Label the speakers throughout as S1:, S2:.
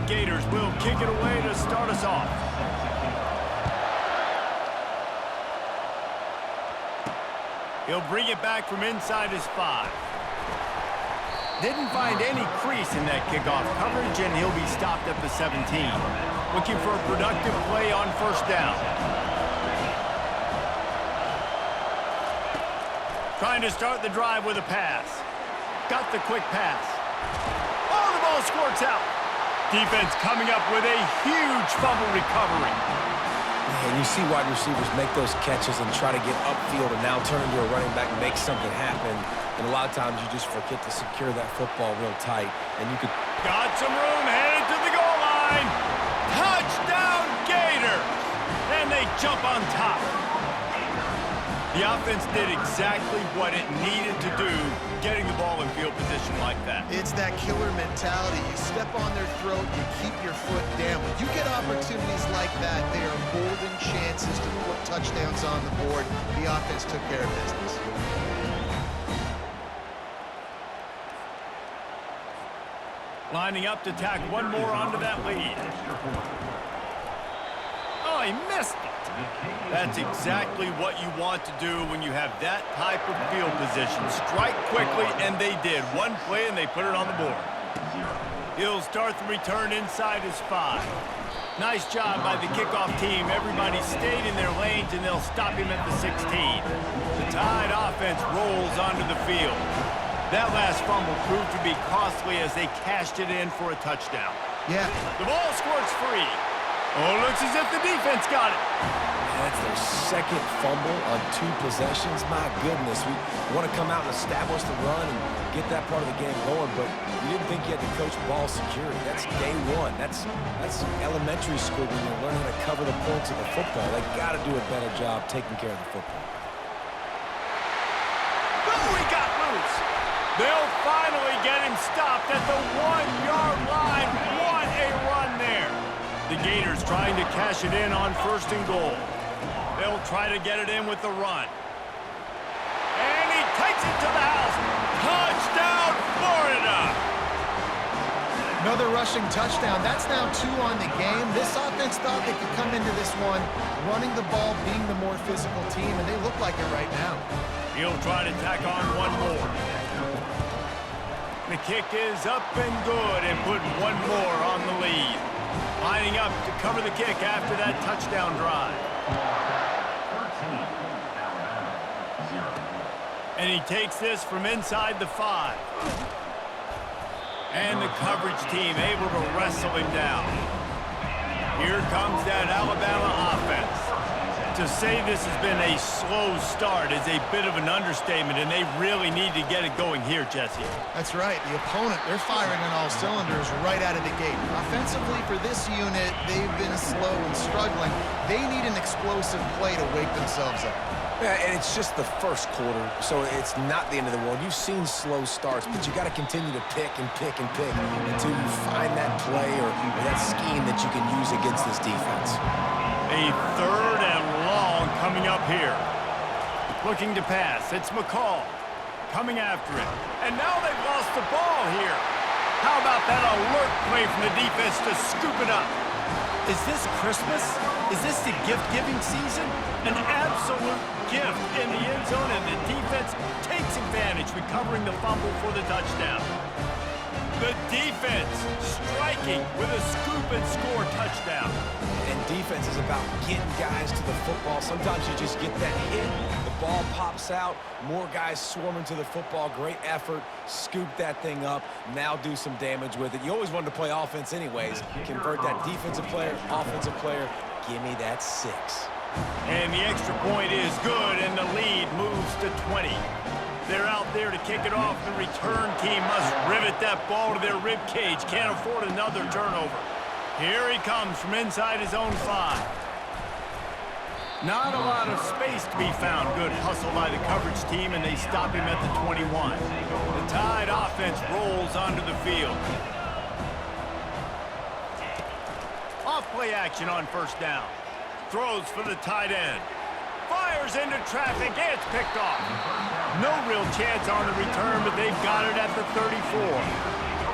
S1: Gators will kick it away to start us off. He'll bring it back from inside his 5. Didn't find any crease in that kickoff coverage, and he'll be stopped at the 17. Looking for a productive play on first down. Trying to start the drive with a pass. Got the quick pass. Oh, the ball squirts out. Defense coming up with a huge fumble recovery.
S2: And you see wide receivers make those catches and try to get upfield and now turn into a running back and make something happen. And a lot of times you just forget to secure that football real tight. And you could...
S1: Got some room, headed to the goal line. Touchdown, Gators! And they jump on top. The offense did exactly what it needed to do, getting the ball in field position like that.
S3: It's that killer mentality. You step on their throat, you keep your foot down. When you get opportunities like that, they are golden chances to put touchdowns on the board. The offense took care of business.
S1: Lining up to tack one more onto that lead. Oh, he missed it. That's exactly what you want to do when you have that type of field position. Strike quickly, and they did. One play, and they put it on the board. He'll start the return inside his 5. Nice job by the kickoff team. Everybody stayed in their lanes, and they'll stop him at the 16. The Tide offense rolls onto the field. That last fumble proved to be costly as they cashed it in for a touchdown.
S3: Yeah.
S1: The ball squirts free. Oh, looks as if the defense got it.
S2: That's their second fumble on 2 possessions. My goodness, we want to come out and establish the run and get that part of the game going, but you didn't think you had to coach ball security. That's day one. That's elementary school when you're learning how to cover the points of the football. They got to do a better job taking care of the football.
S1: Oh, he got loose. They'll finally get him stopped at the 1-yard line. What a run there. The Gators trying to cash it in on 1st and goal. They'll try to get it in with the run. And he takes it to the house. Touchdown, Florida!
S3: Another rushing touchdown. That's now 2 on the game. This offense thought they could come into this one running the ball, being the more physical team, and they look like it right now.
S1: He'll try to tack on one more. The kick is up and good and put one more on the lead. Lining up to cover the kick after that touchdown drive. And he takes this from inside the 5. And the coverage team able to wrestle him down. Here comes that Alabama offense. To say this has been a slow start is a bit of an understatement, and they really need to get it going here, Jesse.
S3: That's right. The opponent, they're firing on all cylinders right out of the gate. Offensively, for this unit, they've been slow and struggling. They need an explosive play to wake themselves up.
S2: Yeah, and it's just the first quarter, so it's not the end of the world. You've seen slow starts, but you got to continue to pick and pick and pick until you find that play or that scheme that you can use against this defense.
S1: A 3rd and long coming up here. Looking to pass. It's McCall coming after it. And now they've lost the ball here. How about that alert play from the defense to scoop it up? Is this Christmas? Is this the gift-giving season? An absolute gift in the end zone, and the defense takes advantage, recovering the fumble for the touchdown. The defense striking with a scoop and score touchdown.
S2: And defense is about getting guys to the football. Sometimes you just get that hit, the ball pops out, more guys swarming to the football. Great effort, scoop that thing up, now do some damage with it. You always wanted to play offense anyways. Convert that defensive player, offensive player, give me that 6.
S1: And the extra point is good, and the lead moves to 20. They're out there to kick it off. The return team must rivet that ball to their rib cage. Can't afford another turnover. Here he comes from inside his own 5. Not a lot of space to be found. Good hustle by the coverage team, and they stop him at the 21. The Tide offense rolls onto the field. Off play action on 1st down. Throws for the tight end. Fires into traffic. It's picked off. No real chance on the return, but they've got it at the 34.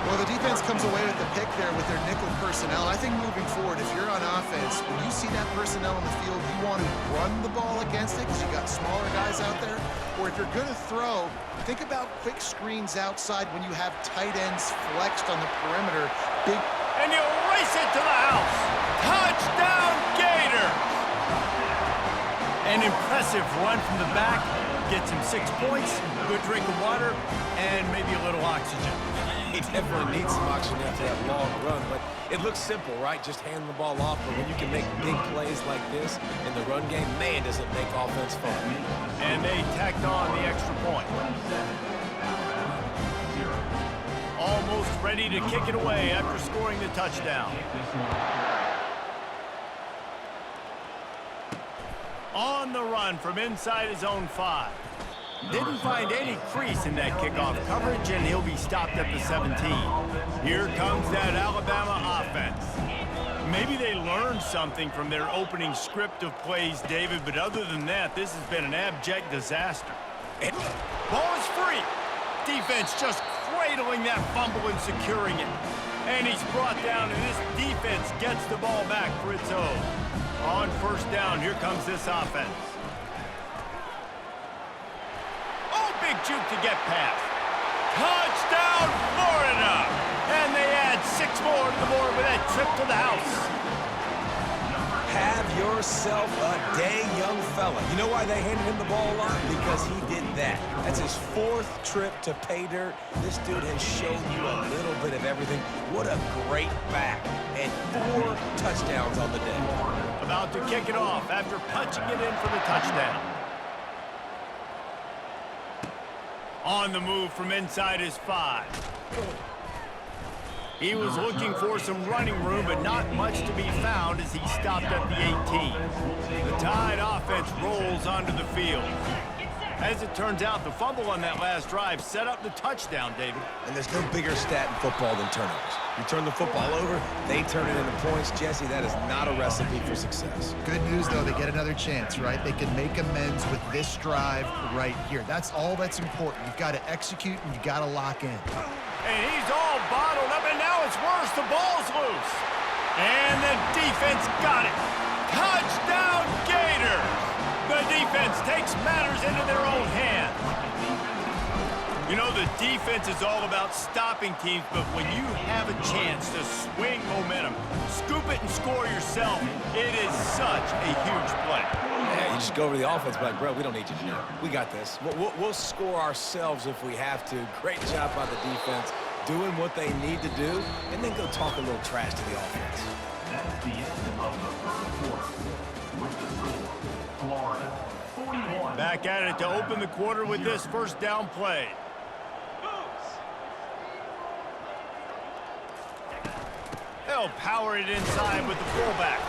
S3: Well, the defense comes away with the pick there with their nickel personnel. I think moving forward, if you're on offense, when you see that personnel on the field, you want to run the ball against it because you got smaller guys out there. Or if you're going to throw, think about quick screens outside when you have tight ends flexed on the perimeter.
S1: And you race it to the house. Touchdown, Gator! An impressive run from the back. Gets him 6 points, good drink of water, and maybe a little oxygen.
S2: He definitely needs some oxygen after that long run, but it looks simple, right? Just hand the ball off, but when you can make big plays like this in the run game, man, does it make offense fun.
S1: And they tacked on the extra point. Almost ready to kick it away after scoring the touchdown. On the run from inside his own 5. Didn't find any crease in that kickoff coverage, and he'll be stopped at the 17. Here comes that Alabama offense. Maybe they learned something from their opening script of plays, David, but other than that, this has been an abject disaster. And ball is free. Defense just cradling that fumble and securing it. And he's brought down, and this defense gets the ball back for its own. On first down, here comes this offense. Oh, big juke to get past. Touchdown, Florida! And they add 6 more to the board with that trip to the house.
S2: Have yourself a day, young fella. You know why they handed him the ball a lot? Because he did that. That's his 4th trip to pay dirt. This dude has shown you a little bit of everything. What a great back. And 4 touchdowns on the day.
S1: About to kick it off after punching it in for the touchdown. On the move from inside his 5. He was looking for some running room, but not much to be found as he stopped at the 18. The Tide offense rolls onto the field. As it turns out, the fumble on that last drive set up the touchdown, David.
S2: And there's no bigger stat in football than turnovers. You turn the football over, they turn it into points. Jesse, that is not a recipe for success.
S3: Good news, though, they get another chance, right? They can make amends with this drive right here. That's all that's important. You've got to execute, and you've got to lock in.
S1: And he's all bottled up, and now it's worse. The ball's loose. And the defense got it. Touchdown, Gators! The defense takes matters into their own hands. You know, the defense is all about stopping teams, but when you have a chance to swing momentum, scoop it and score yourself, it is such a huge play.
S2: Yeah, you just go over to the offense, but like, bro, we don't need you to do it. We got this. We'll score ourselves if we have to. Great job by the defense, doing what they need to do, and then go talk a little trash to the offense.
S4: That's the end of the first quarter. With the score, Florida 41.
S1: Back at it to open the quarter with this first down play. They'll power it inside with the fullback.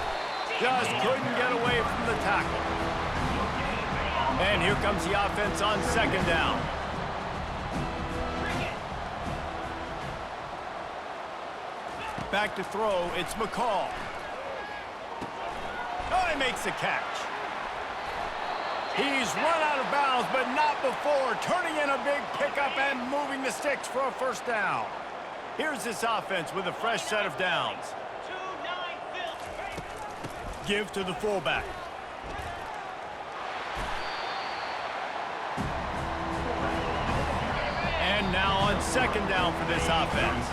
S1: Just couldn't get away from the tackle. And here comes the offense on second down. Back to throw, it's McCall. Oh, he makes the catch. He's run out of bounds, but not before turning in a big pickup and moving the sticks for a first down. Here's this offense with a fresh set of downs. Give to the fullback. And now on second down for this offense.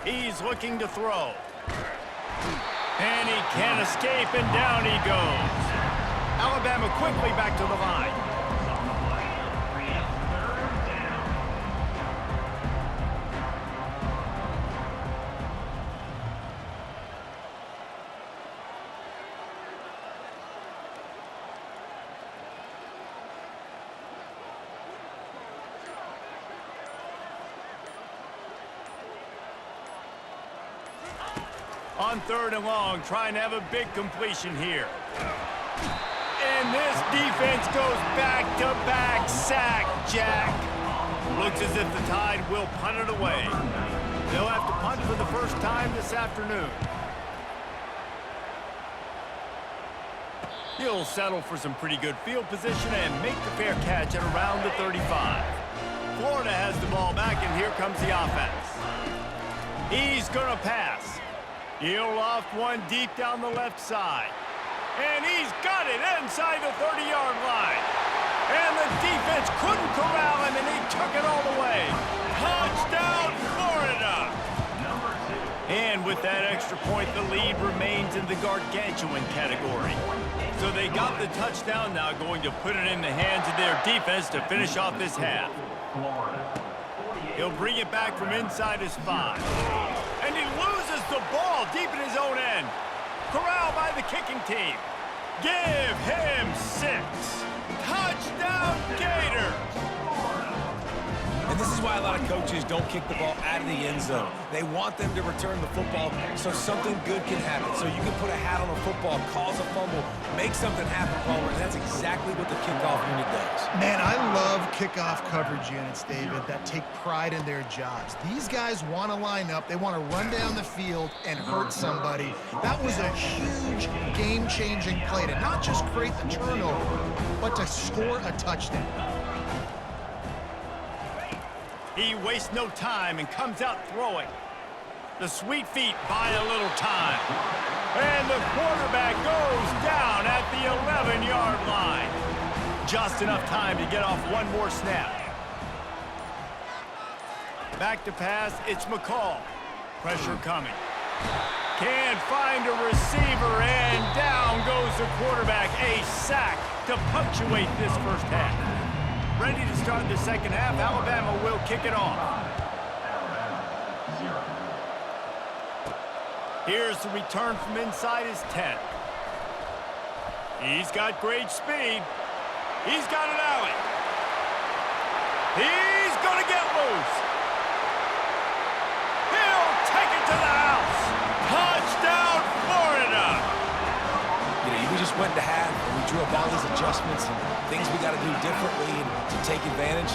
S1: He's looking to throw. And he can't escape, and down he goes. Alabama quickly back to the line. On third and long, trying to have a big completion here. And this defense goes back-to-back sack, Jack. Looks as if the Tide will punt it away. They'll have to punt for the first time this afternoon. He'll settle for some pretty good field position and make the fair catch at around the 35. Florida has the ball back, and here comes the offense. He's going to pass. He'll loft one deep down the left side. And he's got it inside the 30-yard line. And the defense couldn't corral him, and he took it all the way. Touchdown, Florida! And with that extra point, the lead remains in the gargantuan category. So they got the touchdown, now going to put it in the hands of their defense to finish off this half. He'll bring it back from inside his 5. And he loses the ball deep in his own end. Corralled by the kicking team. Give him 6. Touchdown, Gators!
S2: And this is why a lot of coaches don't kick the ball out of the end zone. They want them to return the football so something good can happen. So you can put a hat on a football, cause a fumble, make something happen, Palmer. And that's exactly what the kickoff unit does.
S3: Man, I love kickoff coverage units, David, that take pride in their jobs. These guys want to line up. They want to run down the field and hurt somebody. That was a huge game-changing play to not just create the turnover, but to score a touchdown.
S1: He wastes no time and comes out throwing. The sweet feet buy a little time. And the quarterback goes down at the 11-yard line. Just enough time to get off one more snap. Back to pass, it's McCall. Pressure coming. Can't find a receiver, and down goes the quarterback. A sack to punctuate this first half. Ready to start the second half. Alabama will kick it off. Here's the return from inside his 10. He's got great speed. He's got an alley. He's going to get loose. He'll take it to the house. Touchdown, Florida.
S2: You know, we just went to half and we drew up all these adjustments and things we got to do differently and to take advantage.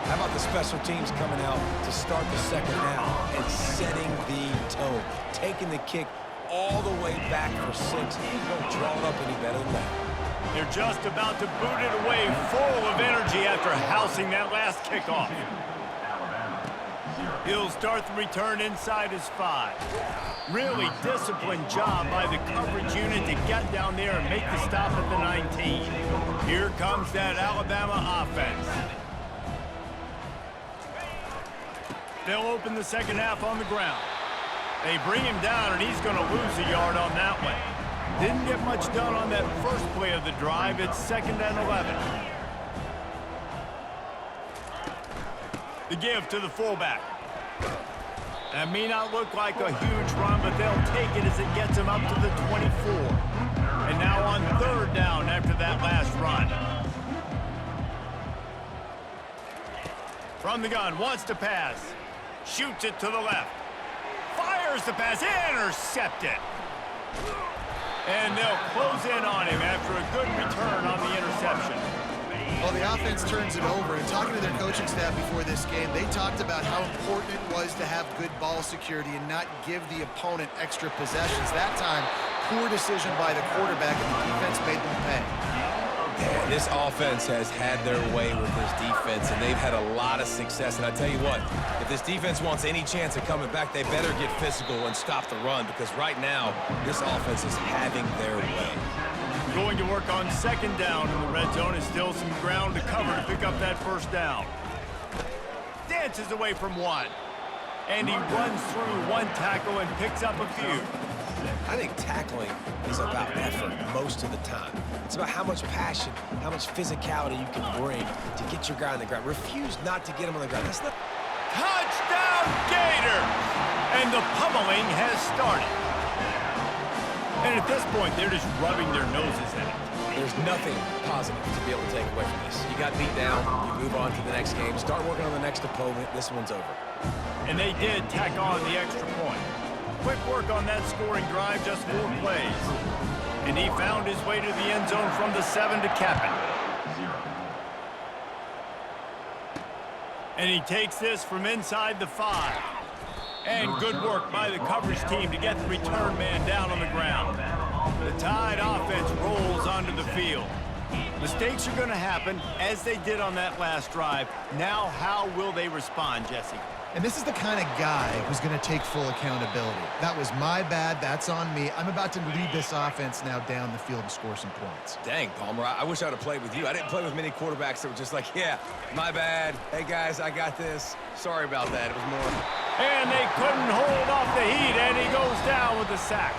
S2: How about the special teams coming out to start the second half and setting the tone, taking the kick all the way back for 6. You don't draw it up any better than that.
S1: They're just about to boot it away, full of energy after housing that last kickoff. He'll start the return inside his 5. Really disciplined job by the coverage unit to get down there and make the stop at the 19. Here comes that Alabama offense. They'll open the second half on the ground. They bring him down, and he's going to lose a yard on that one. Didn't get much done on that first play of the drive. It's 2nd and 11. The give to the fullback. That may not look like a huge run, but they'll take it as it gets them up to the 24. And now on 3rd down after that last run. From the gun, wants to pass. Shoots it to the left. Fires the pass, intercepted. And they'll close in on him after a good return on the interception.
S3: Well, the offense turns it over, and talking to their coaching staff before this game, they talked about how important it was to have good ball security and not give the opponent extra possessions. That time, poor decision by the quarterback, and the defense made them pay.
S2: Yeah, this offense has had their way with this defense, and they've had a lot of success. And I tell you what, if this defense wants any chance of coming back, they better get physical and stop the run, because right now, this offense is having their way.
S1: Going to work on 2nd down in the red zone. Is still some ground to cover to pick up that 1st down. Dances away from one. And he runs through one tackle and picks up a few.
S2: I think tackling is about effort most of the time. It's about how much passion, how much physicality you can bring to get your guy on the ground. Refuse not to get him on the ground. That's not...
S1: Touchdown, Gators! And the pummeling has started. And at this point, they're just rubbing their noses in it.
S2: There's nothing positive to be able to take away from this. You got beat down, you move on to the next game, start working on the next opponent, this one's over.
S1: And they did tack on the extra point. Quick work on that scoring drive, just 4 plays. And he found his way to the end zone from the 7 to cap it. And he takes this from inside the 5. And good work by the coverage team to get the return man down on the ground. The Tide offense rolls onto the field. Mistakes are going to happen, as they did on that last drive. Now, how will they respond, Jesse?
S3: And this is the kind of guy who's going to take full accountability. That was my bad. That's on me. I'm about to lead this offense now down the field and score some points.
S2: Dang, Palmer, I wish I would have played with you. I didn't play with many quarterbacks that were just like, yeah, my bad. Hey, guys, I got this. Sorry about that. It was more...
S1: And they couldn't hold off the heat, and he goes down with the sack.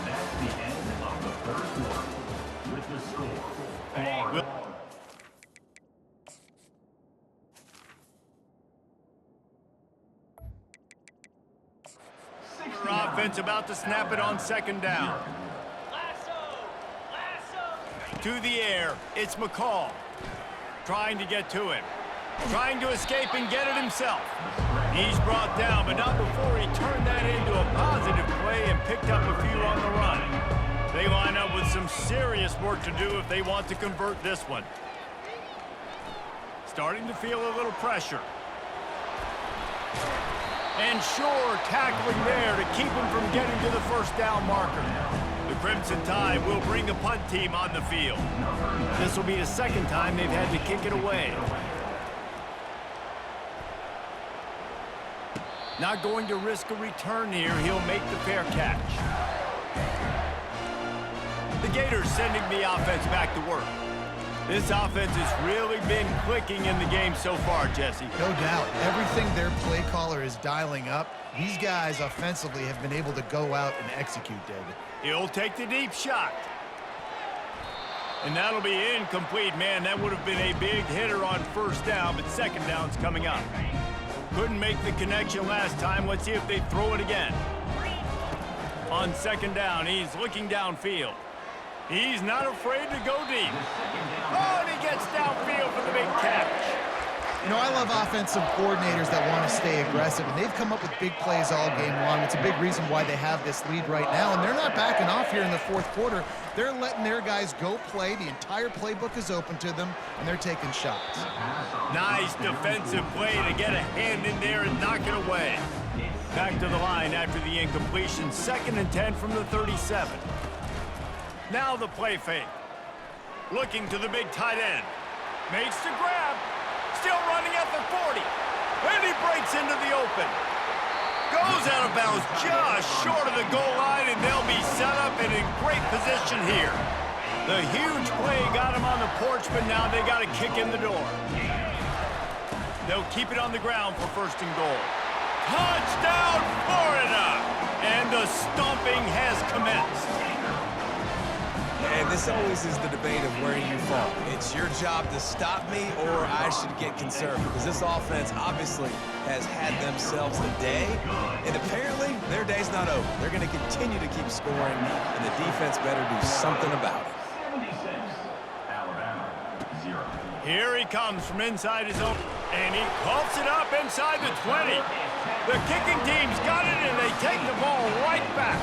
S4: That's the end of the third quarter. With the score, Florida.
S1: Their offense about to snap it on second down. To the air, it's McCall. Trying to get to him. Trying to escape and get it himself. He's brought down, but not before he turned that into a positive play and picked up a few on the run. They line up with some serious work to do if they want to convert this one. Starting to feel a little pressure. And sure, tackling there to keep him from getting to the first down marker. The Crimson Tide will bring the punt team on the field. This will be the second time they've had to kick it away. Not going to risk a return here. He'll make the fair catch. The Gators sending the offense back to work. This offense has really been clicking in the game so far, Jesse.
S3: No doubt. Everything their play caller is dialing up, these guys offensively have been able to go out and execute, David.
S1: He'll take the deep shot. And that'll be incomplete. Man, that would have been a big hitter on first down, but second down's coming up. Couldn't make the connection last time. Let's see if they throw it again. On second down, he's looking downfield. He's not afraid to go deep. Oh, and he gets downfield for the big catch.
S3: You know, I love offensive coordinators that want to stay aggressive, and they've come up with big plays all game long. It's a big reason why they have this lead right now, and they're not backing off here in the fourth quarter. They're letting their guys go play. The entire playbook is open to them, and they're taking shots.
S1: Nice defensive play to get a hand in there and knock it away. Back to the line after the incompletion. 2nd and 10 from the 37. Now the play fake. Looking to the big tight end. Makes the grab. Still running at the 40. And he breaks into the open. Goes out of bounds just short of the goal line, and they'll be set up and in great position here. The huge play got him on the porch, but now they got to kick in the door. They'll keep it on the ground for 1st and goal. Touchdown, Florida! And the stomping has commenced.
S2: And this always is the debate of where you fall. It's your job to stop me, or I should get concerned, because this offense obviously has had themselves a day, and apparently their day's not over. They're going to continue to keep scoring, and the defense better do something about it.
S4: 76, Alabama, 0.
S1: Here he comes from inside his own, and he coughs it up inside the 20. The kicking team's got it, and they take the ball right back.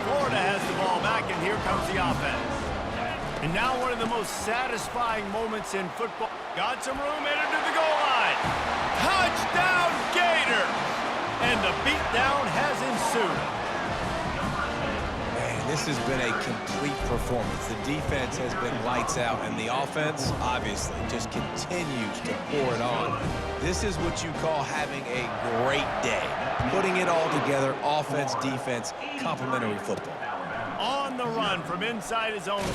S1: Florida has the ball back, and here comes the offense. And now one of the most satisfying moments in football. Got some room, headed to the goal line. Touchdown, Gators! And the beatdown has ensued.
S2: Man, this has been a complete performance. The defense has been lights out, and the offense, obviously, just continues to pour it on. This is what you call having a great day. Putting it all together, offense, defense, complementary football.
S1: On the run from inside his own,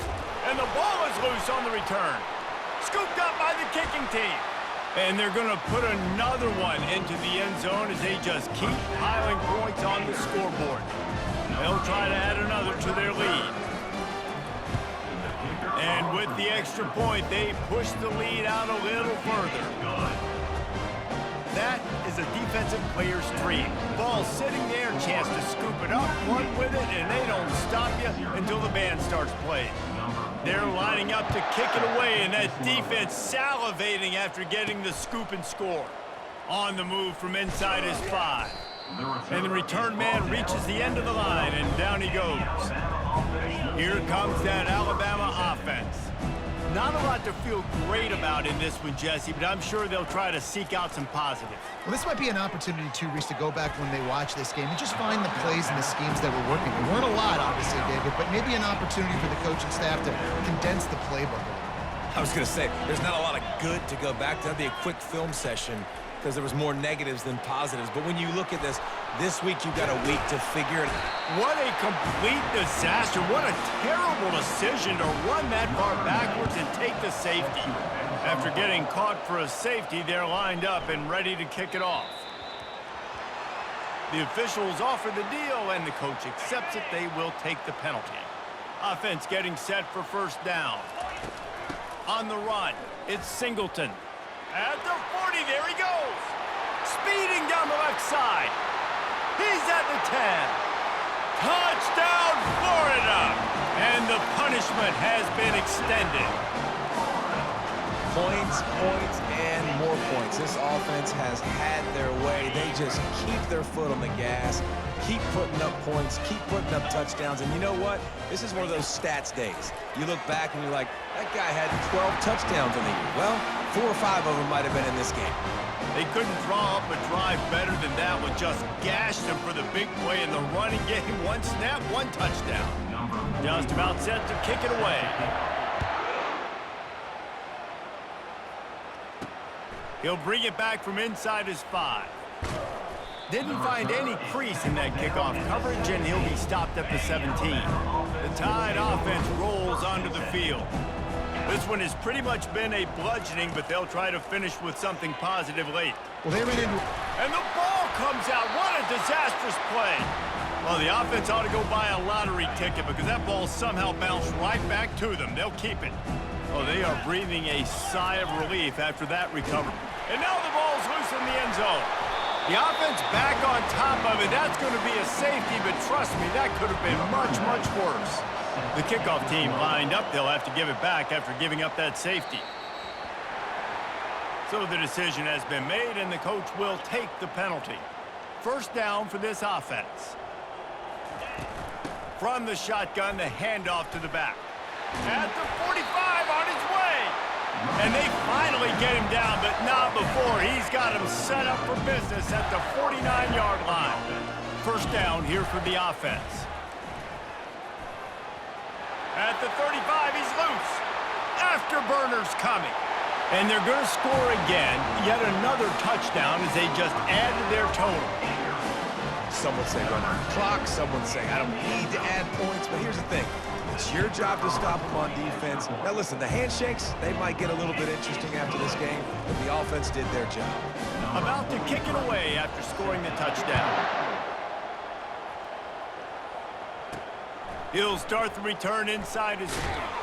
S1: and the ball is loose on the return. Scooped up by the kicking team. And they're going to put another one into the end zone as they just keep piling points on the scoreboard. They'll try to add another to their lead. And with the extra point, they push the lead out a little further. That is a defensive player's dream. Ball sitting there, chance to scoop it up, run with it, and they don't stop you until the band starts playing. They're lining up to kick it away, and that defense salivating after getting the scoop and score. On the move from inside his 5. And the return man reaches the end of the line, and down he goes. Here comes that Alabama offense. Not a lot to feel great about in this one, Jesse, but I'm sure they'll try to seek out some positives.
S3: Well, this might be an opportunity, too, Reese, to go back when they watch this game and just find the plays and the schemes that were working. There weren't a lot, obviously, David, but maybe an opportunity for the coaching staff to condense the playbook a little bit.
S2: I was going to say, there's not a lot of good to go back to. That'd be a quick film session because there was more negatives than positives. But when you look at this week you've got a week to figure it out.
S1: What a complete disaster. What a terrible decision to run that far backwards and take the safety. After getting caught for a safety, they're lined up and ready to kick it off. The officials offer the deal, and the coach accepts it. They will take the penalty. Offense getting set for first down. On the run, it's Singleton. At the 40, there he goes. Speeding down the left side. He's at the 10. Touchdown, Florida! And the punishment has been extended.
S2: Points, and more points. This offense has had their way. They just keep their foot on the gas, keep putting up points, keep putting up touchdowns. And you know what? This is one of those stats days. You look back and you're like, that guy had 12 touchdowns on the year. Well, 4 or 5 of them might have been in this game.
S1: They couldn't draw up a drive better than that one. Just gashed him for the big play in the running game. 1 snap, 1 touchdown. Just about set to kick it away. He'll bring it back from inside his 5. Didn't find any crease in that kickoff coverage, and he'll be stopped at the 17. The Tide offense rolls onto the field. This one has pretty much been a bludgeoning, but they'll try to finish with something positive late.
S3: Well, they ran into...
S1: And the ball comes out. What a disastrous play. Well, the offense ought to go buy a lottery ticket because that ball somehow bounced right back to them. They'll keep it. Oh, they are breathing a sigh of relief after that recovery. And now the ball's loose in the end zone. The offense back on top of it. That's going to be a safety, but trust me, that could have been much, much worse. The kickoff team lined up. They'll have to give it back after giving up that safety. So the decision has been made, and the coach will take the penalty. First down for this offense. From the shotgun, the handoff to the back. At the 45, on his way. And they finally get him down, but not before. He's got him set up for business at the 49-yard line. First down here for the offense. At the 35, he's loose. Afterburner's coming. And they're going to score again. Yet another touchdown as they just added their total.
S2: Some would say run out the clock. Some would say I don't need to add points. But here's the thing. It's your job to stop them on defense. Now, listen, the handshakes, they might get a little bit interesting after this game, but the offense did their job.
S1: About to kick it away after scoring the touchdown. He'll start the return inside his...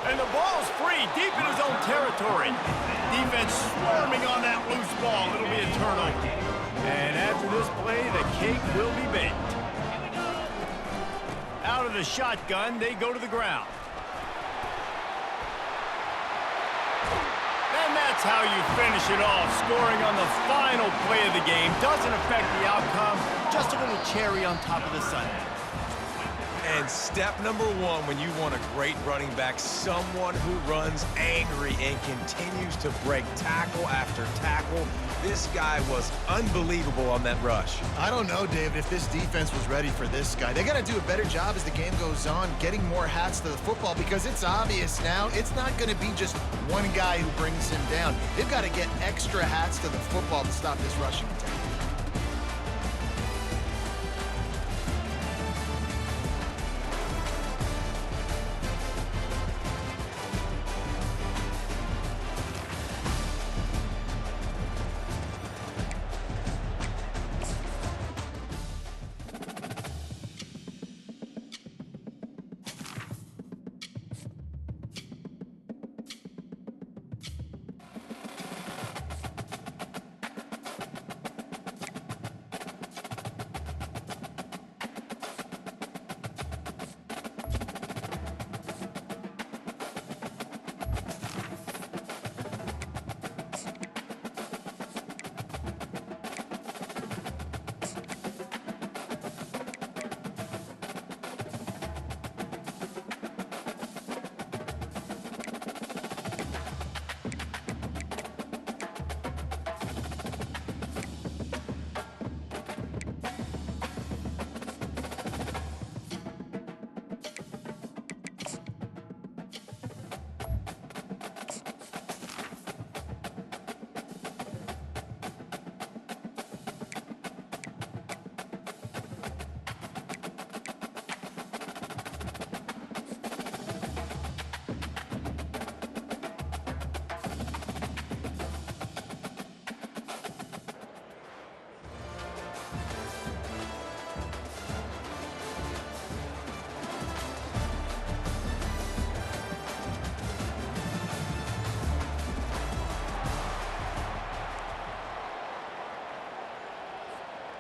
S1: And the ball's free, deep in his own territory. Defense swarming on that loose ball. It'll be a turnover. And after this play, the cake will be baked. Out of the shotgun, they go to the ground. And that's how you finish it off. Scoring on the final play of the game doesn't affect the outcome. Just a little cherry on top of the sundae.
S2: And step number 1 when you want a great running back, someone who runs angry and continues to break tackle after tackle. This guy was unbelievable on that rush.
S3: I don't know, David, if this defense was ready for this guy. They got to do a better job as the game goes on, getting more hats to the football, because it's obvious now it's not going to be just one guy who brings him down. They've got to get extra hats to the football to stop this rushing attack.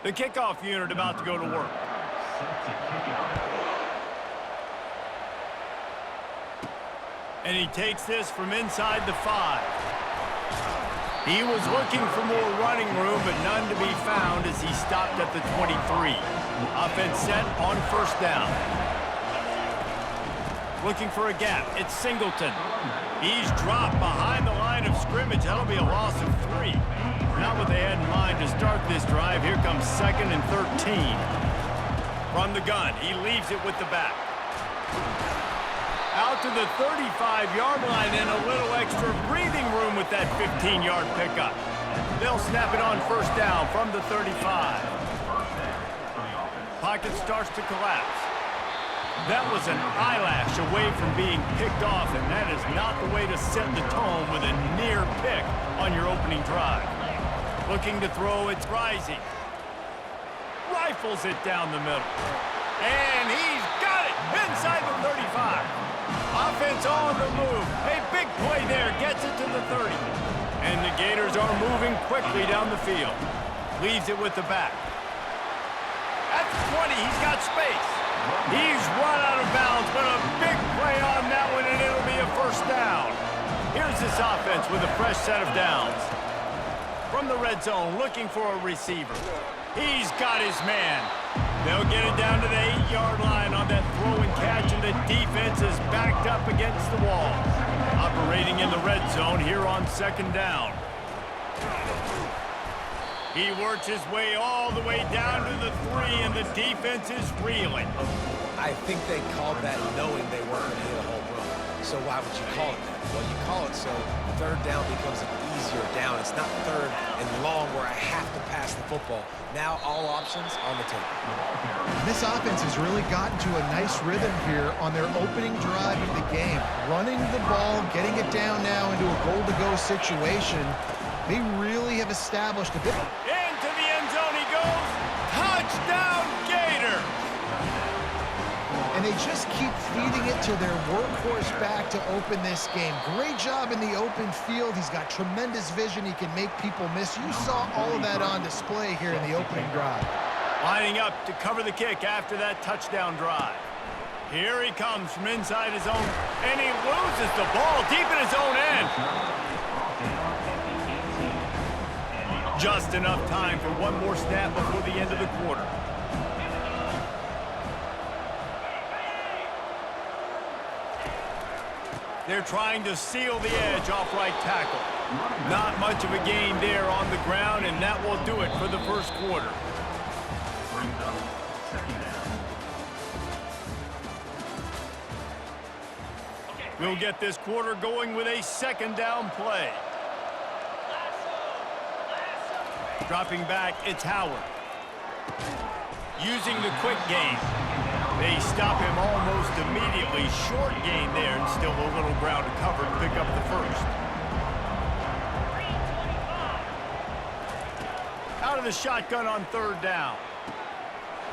S1: The kickoff unit about to go to work. And he takes this from inside the 5. He was looking for more running room, but none to be found as he stopped at the 23. Offense set on first down. Looking for a gap. It's Singleton. He's dropped behind the line of scrimmage. That'll be a loss of 3. Not what they had in mind to start this drive. Here comes 2nd and 13. From the gun, he leaves it with the back. Out to the 35-yard line and a little extra breathing room with that 15-yard pickup. They'll snap it on first down from the 35. Pocket starts to collapse. That was an eyelash away from being picked off, and that is not the way to set the tone with a near pick on your opening drive. Looking to throw, it's Rising. Rifles it down the middle. And he's got it inside the 35. Offense on the move. A big play there. Gets it to the 30. And the Gators are moving quickly down the field. Leaves it with the back. At the 20, he's got space. He's run out of bounds, but a big play on that one, and it'll be a first down. Here's this offense with a fresh set of downs. From the red zone, looking for a receiver. He's got his man. They'll get it down to the 8-yard line on that throw and catch, and the defense is backed up against the wall. Operating in the red zone here on second down. He works his way all the way down to the 3, and the defense is reeling.
S2: I think they called that knowing they weren't going to hit a home run. So why would you call it that? Well, you call it so third down becomes an easier down. It's not third and long where I have to pass the football. Now all options on the table.
S3: This offense has really gotten to a nice rhythm here on their opening drive of the game. Running the ball, getting it down now into a goal-to-go situation. They really have established a bit.
S1: Into the end zone he goes. Touchdown, Gator!
S3: And they just keep feeding it to their workhorse back to open this game. Great job in the open field. He's got tremendous vision. He can make people miss. You saw all of that on display here in the opening drive.
S1: Lining up to cover the kick after that touchdown drive. Here he comes from inside his own, and he loses the ball deep in his own end. Just enough time for one more snap before the end of the quarter. They're trying to seal the edge off right tackle. Not much of a gain there on the ground, and that will do it for the first quarter. We'll get this quarter going with a second down play. Dropping back, it's Howard. Using the quick game. They stop him almost immediately. Short gain there, and still a little ground to cover to pick up the first. Out of the shotgun on third down.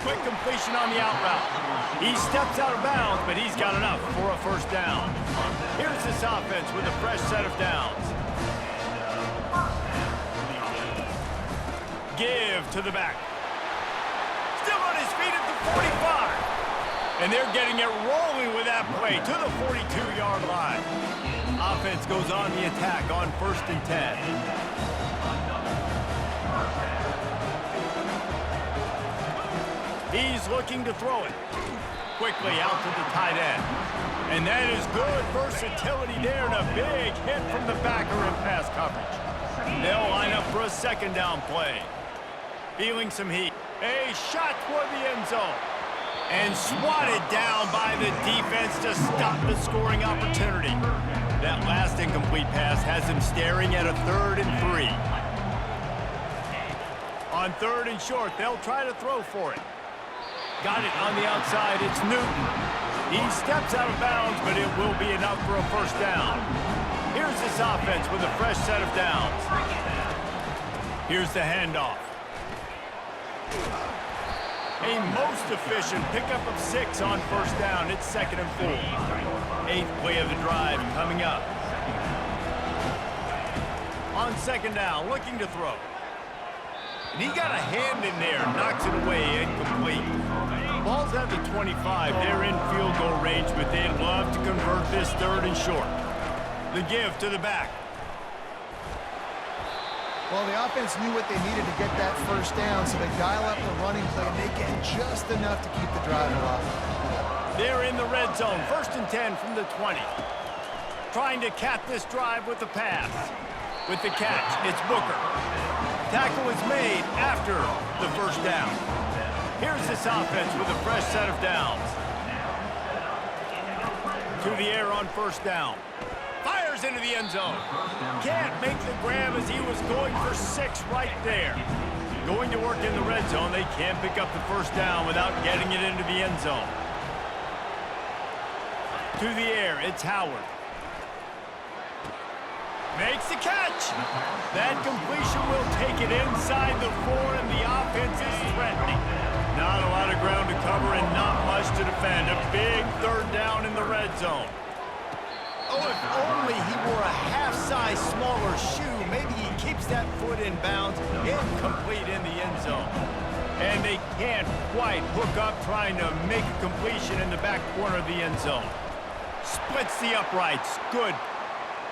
S1: Quick completion on the out route. He steps out of bounds, but he's got enough for a first down. Here's this offense with a fresh set of downs. Give to the back. Still on his feet at the 45. And they're getting it rolling with that play to the 42-yard line. Offense goes on the attack on first and 10. He's looking to throw it. Quickly out to the tight end. And that is good versatility there and a big hit from the backer in pass coverage. They'll line up for a second down play. Feeling some heat. A shot toward the end zone. And swatted down by the defense to stop the scoring opportunity. That last incomplete pass has him staring at a 3rd and 3. On 3rd and short, they'll try to throw for it. Got it on the outside, it's Newton. He steps out of bounds, but it will be enough for a first down. Here's this offense with a fresh set of downs. Here's the handoff. A most efficient pickup of 6 on first down. It's 2nd and 4. 8th play of the drive coming up. On second down, looking to throw. And he got a hand in there, knocks it away, incomplete. Ball's at the 25. They're in field goal range, but they'd love to convert this 3rd and short. The give to the back.
S3: Well, the offense knew what they needed to get that first down, so they dial up the running play, and they get just enough to keep the drive alive.
S1: They're in the red zone, 1st and 10 from the 20. Trying to cap this drive with the pass. With the catch, it's Booker. Tackle is made after the first down. Here's this offense with a fresh set of downs. To the air on 1st down. Fires into the end zone. Can't make the grab as he was going for 6 right there. Going to work in the red zone. They can't pick up the first down without getting it into the end zone. To the air, it's Howard. Makes the catch. That completion will take it inside the 4, and the offense is threatening. Not a lot of ground to cover and not much to defend. A big 3rd down in the red zone. Oh, if only he wore a half-size smaller shoe, maybe he keeps that foot in bounds, incomplete in the end zone. And they can't quite hook up trying to make a completion in the back corner of the end zone. Splits the uprights. Good.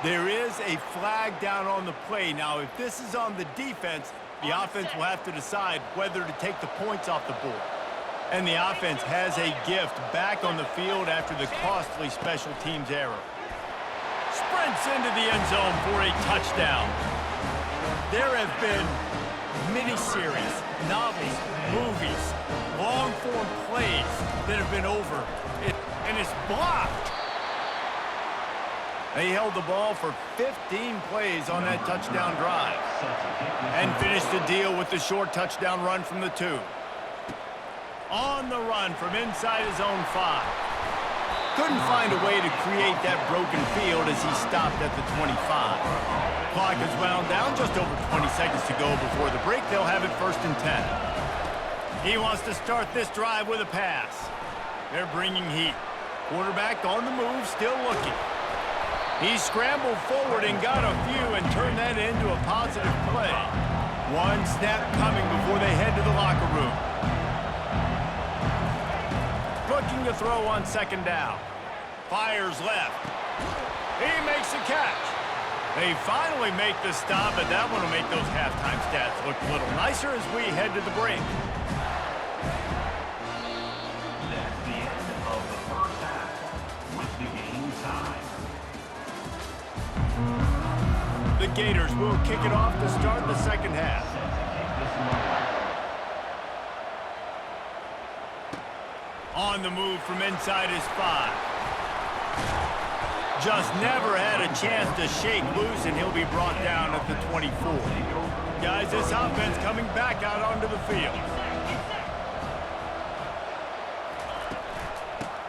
S1: There is a flag down on the play. Now, if this is on the defense, the offense will have to decide whether to take the points off the board. And the offense has a gift back on the field after the costly special teams error. Sprints into the end zone for a touchdown. There have been miniseries, novels, movies, long-form plays that have been over. And it's blocked. They held the ball for 15 plays on that touchdown drive and finished the deal with the short touchdown run from the 2. On the run from inside his own 5. Couldn't find a way to create that broken field as he stopped at the 25. Clock is wound down, just over 20 seconds to go before the break. They'll have it 1st and 10. He wants to start this drive with a pass. They're bringing heat. Quarterback on the move, still looking. He scrambled forward and got a few and turned that into a positive play. One snap coming before they head to the locker room. Looking to throw on 2nd down. Fires left. He makes the catch. They finally make the stop, but that one will make those halftime stats look a little nicer as we head to the break.
S4: That's the end of the first half with the game tied.
S1: The Gators will kick it off to start the 2nd half. On the move from inside his 5. Just never had a chance to shake loose, and he'll be brought down at the 24. Guys, this offense coming back out onto the field.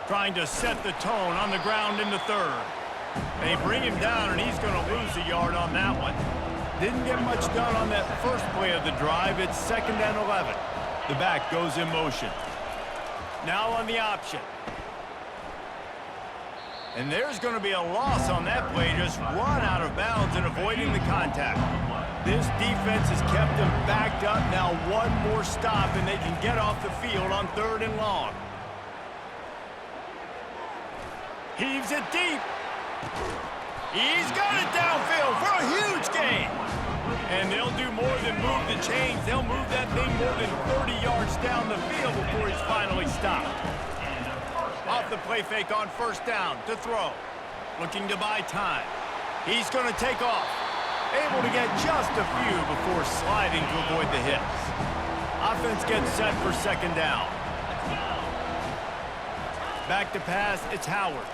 S1: Trying to set the tone on the ground in the 3rd. They bring him down, and he's going to lose a yard on that one. Didn't get much done on that first play of the drive. It's 2nd and 11. The back goes in motion. Now on the option. And there's going to be a loss on that play. Just run out of bounds and avoiding the contact. This defense has kept them backed up. Now one more stop, and they can get off the field on 3rd and long. Heaves it deep. He's got it downfield for a huge gain. And they'll do more than move the chains. They'll move that thing more than 30 yards down the field before he's finally stopped. Off the play fake on 1st down to throw. Looking to buy time. He's going to take off. Able to get just a few before sliding to avoid the hits. Offense gets set for 2nd down. Back to pass, it's Howard.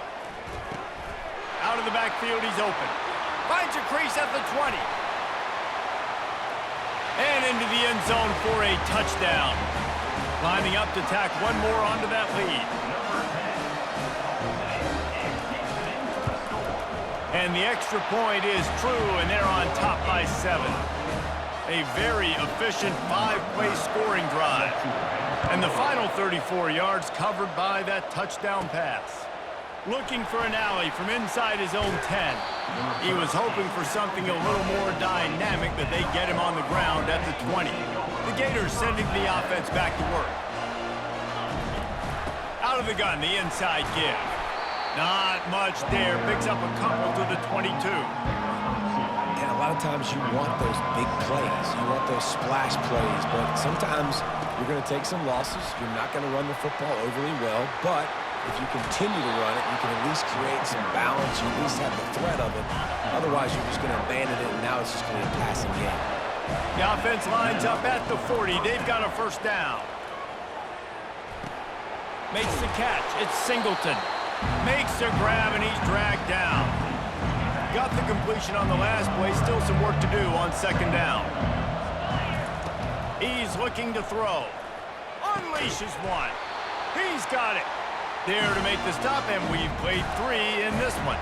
S1: Out of the backfield, he's open. Finds a crease at the 20. And into the end zone for a touchdown. Lining up to tack one more onto that lead. And the extra point is true, and they're on top by 7. A very efficient 5-play scoring drive. And the final 34 yards covered by that touchdown pass. Looking for an alley from inside his own 10. He was hoping for something a little more dynamic, but they get him on the ground at the 20. The Gators sending the offense back to work. Out of the gun, the inside give. Not much there. Picks up a couple to the 22.
S2: And a lot of times you want those big plays. You want those splash plays, but sometimes you're going to take some losses. You're not going to run the football overly well, but if you continue to run it, you can at least create some balance. You at least have the threat of it. Otherwise, you're just going to abandon it, and now it's just going to be a passing game.
S1: The offense lines up at the 40. They've got a first down. Makes the catch. It's Singleton. Makes the grab, and he's dragged down. Got the completion on the last play. Still some work to do on second down. He's looking to throw. Unleashes one. He's got it. There to make the stop, and we've played 3 in this one.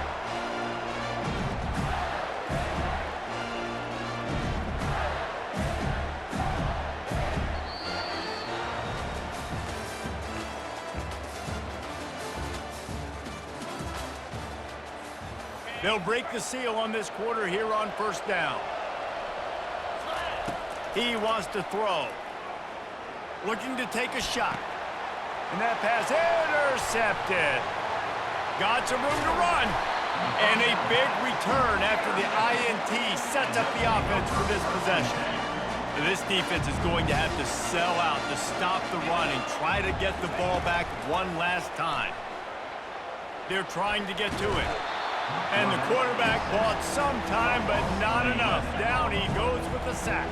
S1: They'll break the seal on this quarter here on first down. He wants to throw. Looking to take a shot. And that pass intercepted. Got some room to run. And a big return after the INT sets up the offense for this possession. This defense is going to have to sell out to stop the run and try to get the ball back one last time. They're trying to get to it. And the quarterback bought some time, but not enough. Down he goes with the sack.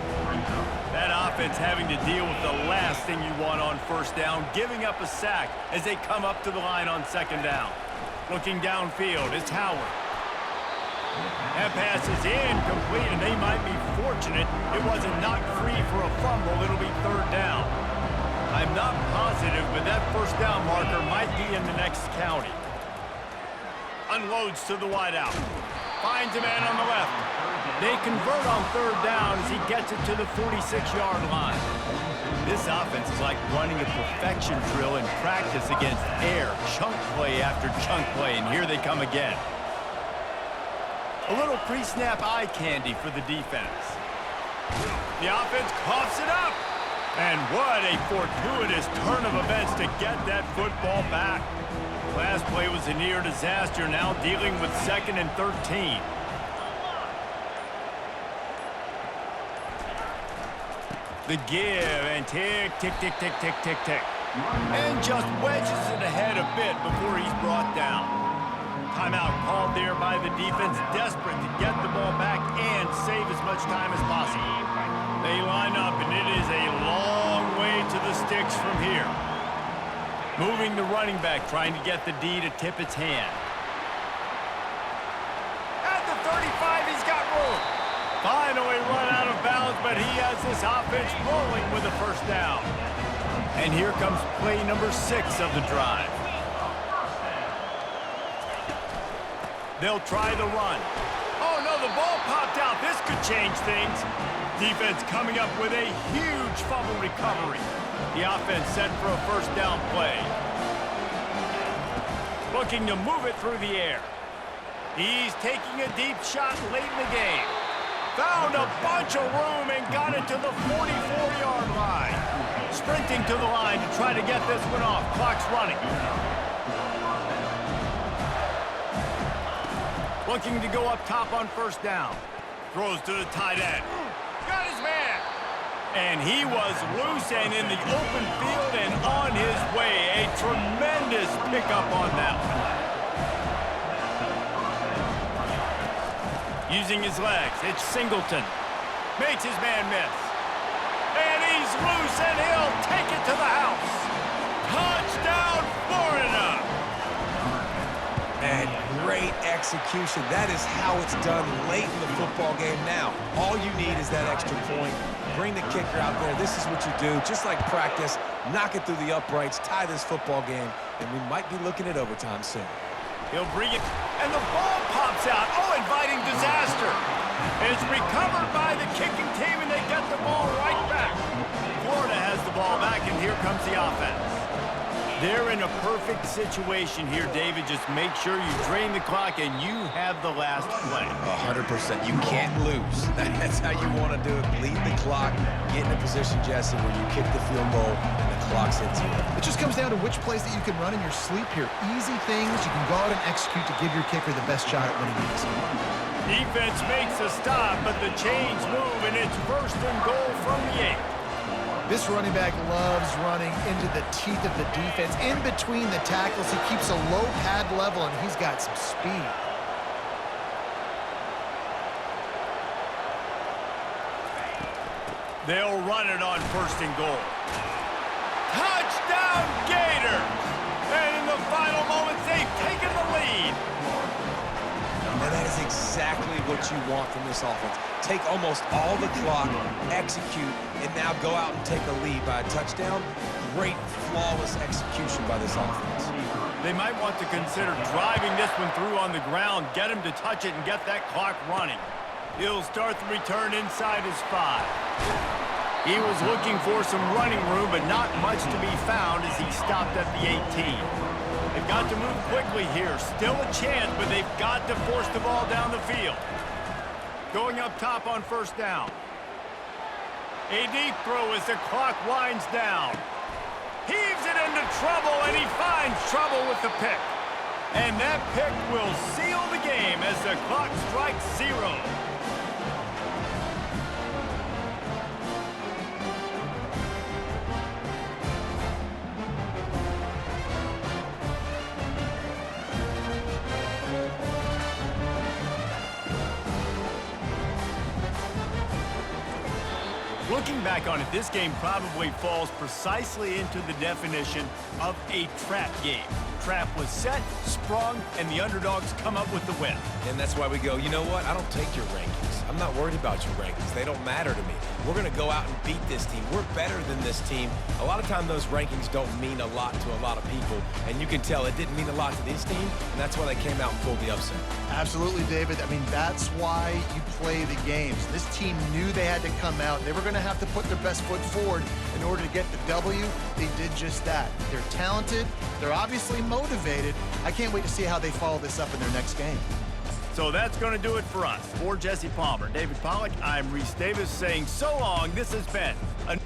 S1: That offense having to deal with the last thing you want on first down, giving up a sack as they come up to the line on second down. Looking downfield, it's Howard. That pass is incomplete, and they might be fortunate it wasn't knocked free for a fumble. It'll be third down. I'm not positive, but that first down marker might be in the next county. Unloads to the wideout. Finds a man on the left. They convert on third down as he gets it to the 46-yard line. This offense is like running a perfection drill in practice against air. Chunk play after chunk play, and here they come again. A little pre-snap eye candy for the defense. The offense coughs it up. And what a fortuitous turn of events to get that football back. Last play was a near disaster, now dealing with 2nd and 13. The give, and tick, tick, tick, tick, tick, tick, tick. And just wedges it ahead a bit before he's brought down. Timeout called there by the defense, desperate to get the ball back and save as much time as possible. They line up, and it is a long way to the sticks from here. Moving the running back, trying to get the D to tip its hand. At the 35, he's got room. Finally run out of bounds, but he has this offense rolling with a first down. And here comes play number 6 of the drive. They'll try the run. Oh, no, the ball popped out. This could change things. Defense coming up with a huge fumble recovery. The offense set for a first down play. Looking to move it through the air. He's taking a deep shot late in the game. Found a bunch of room and got it to the 44-yard line. Sprinting to the line to try to get this one off. Clock's running. Looking to go up top on first down. Throws to the tight end. Got his man. And he was loose and in the open field and on his way. A tremendous pickup on that one. Using his legs, it's Singleton. Makes his man miss. And he's loose and he'll take it to the house. Touchdown, Florida!
S2: And great execution. That is how it's done late in the football game now. All you need is that extra point. Bring the kicker out there. This is what you do. Just like practice, knock it through the uprights, tie this football game, and we might be looking at overtime soon.
S1: He'll bring it, and the ball pops out. Oh, inviting disaster. It's recovered by the kicking team, and they get the ball right back. Florida has the ball back, and here comes the offense. They're in a perfect situation here, David. Just make sure you drain the clock and you have the last play.
S2: 100%. You can't lose. That's how you want to do it. Bleed the clock. Get in a position, Jesse, where you kick the field goal and the clock's at 0.
S3: It just comes down to which plays that you can run in your sleep here. Easy things you can go out and execute to give your kicker the best shot at winning the game.
S1: Defense makes a stop, but the chains move, and it's 1st and goal from the 8.
S3: This running back loves running into the teeth of the defense. In between the tackles, he keeps a low pad level, and he's got some speed.
S1: They'll run it on 1st and goal. Touchdown, Gators! And in the final moments, they've taken the lead.
S2: And that is exactly what you want from this offense. Take almost all the clock, execute, and now go out and take a lead by a touchdown. Great, flawless execution by this offense.
S1: They might want to consider driving this one through on the ground, get him to touch it, and get that clock running. He'll start the return inside his 5. He was looking for some running room, but not much to be found as he stopped at the 18. They've got to move quickly here. Still a chance, but they've got to force the ball down the field. Going up top on 1st down. A deep throw as the clock winds down. Heaves it into trouble, and he finds trouble with the pick. And that pick will seal the game as the clock strikes 0. Looking back on it, this game probably falls precisely into the definition of a trap game. Trap was set, sprung, and the underdogs come up with the win.
S2: And that's why we go, you know what? I don't take your rankings. I'm not worried about your rankings. They don't matter to me. We're going to go out and beat this team. We're better than this team. A lot of time those rankings don't mean a lot to a lot of people, and you can tell it didn't mean a lot to this team, and that's why they came out and pulled the upset.
S3: Absolutely, David. I mean, that's why you play the games. This team knew they had to come out. They were going to have to put their best foot forward in order to get the W. They did just that. They're talented. They're obviously motivated. I can't wait to see how they follow this up in their next game.
S1: So that's going to do it for us. For Jesse Palmer, David Pollack, I'm Reese Davis saying so long. This has been a